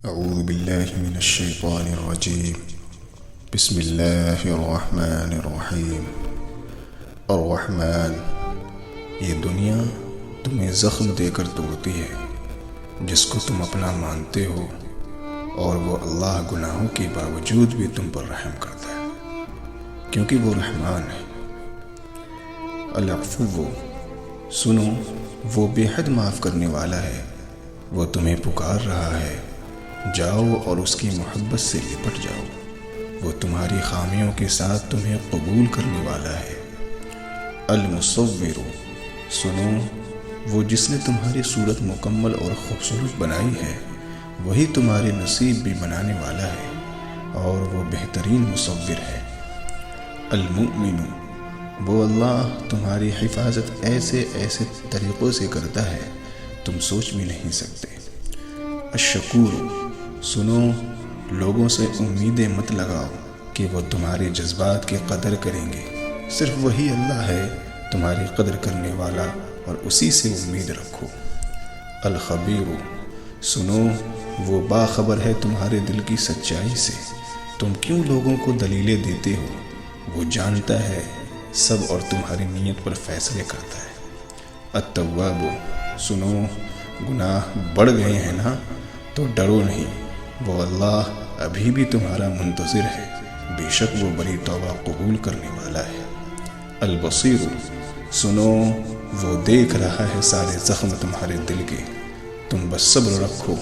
اعوذ باللہ من الشیطان الرجیم بسم اللہ الرحمن الرحیم الرحمن، یہ دنیا تمہیں زخم دے کر توڑتی ہے جس کو تم اپنا مانتے ہو، اور وہ اللہ گناہوں کے باوجود بھی تم پر رحم کرتا ہے کیونکہ وہ رحمان ہے۔ العفو، سنو، وہ بے حد معاف کرنے والا ہے، وہ تمہیں پکار رہا ہے، جاؤ اور اس کی محبت سے لپٹ جاؤ، وہ تمہاری خامیوں کے ساتھ تمہیں قبول کرنے والا ہے۔ المصور، سنو، وہ جس نے تمہاری صورت مکمل اور خوبصورت بنائی ہے وہی تمہارے نصیب بھی بنانے والا ہے، اور وہ بہترین مصور ہے۔ المؤمن، وہ اللہ تمہاری حفاظت ایسے طریقوں سے کرتا ہے تم سوچ بھی نہیں سکتے۔ الشکور، سنو، لوگوں سے امیدیں مت لگاؤ کہ وہ تمہارے جذبات کی قدر کریں گے، صرف وہی اللہ ہے تمہاری قدر کرنے والا، اور اسی سے امید رکھو۔ الخبیر، سنو، وہ باخبر ہے تمہارے دل کی سچائی سے، تم کیوں لوگوں کو دلیلیں دیتے ہو، وہ جانتا ہے سب اور تمہاری نیت پر فیصلے کرتا ہے۔ التواب، سنو، گناہ بڑھ گئے ہیں نا تو ڈرو نہیں، وہ اللہ ابھی بھی تمہارا منتظر ہے، بے شک وہ بڑی توبہ قبول کرنے والا ہے۔ البصیر، سنو، وہ دیکھ رہا ہے سارے زخم تمہارے دل کے، تم بس صبر رکھو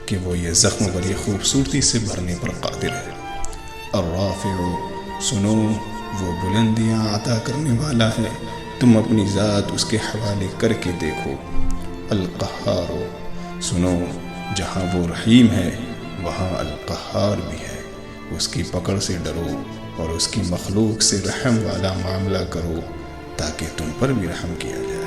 کہ وہ یہ زخم بڑی خوبصورتی سے بھرنے پر قادر ہے۔ الرافع، سنو، وہ بلندیاں عطا کرنے والا ہے، تم اپنی ذات اس کے حوالے کر کے دیکھو۔ القہار، سنو، جہاں وہ رحیم ہے وہاں القہار بھی ہے، اس کی پکڑ سے ڈرو اور اس کی مخلوق سے رحم والا معاملہ کرو تاکہ تم پر بھی رحم کیا جائے۔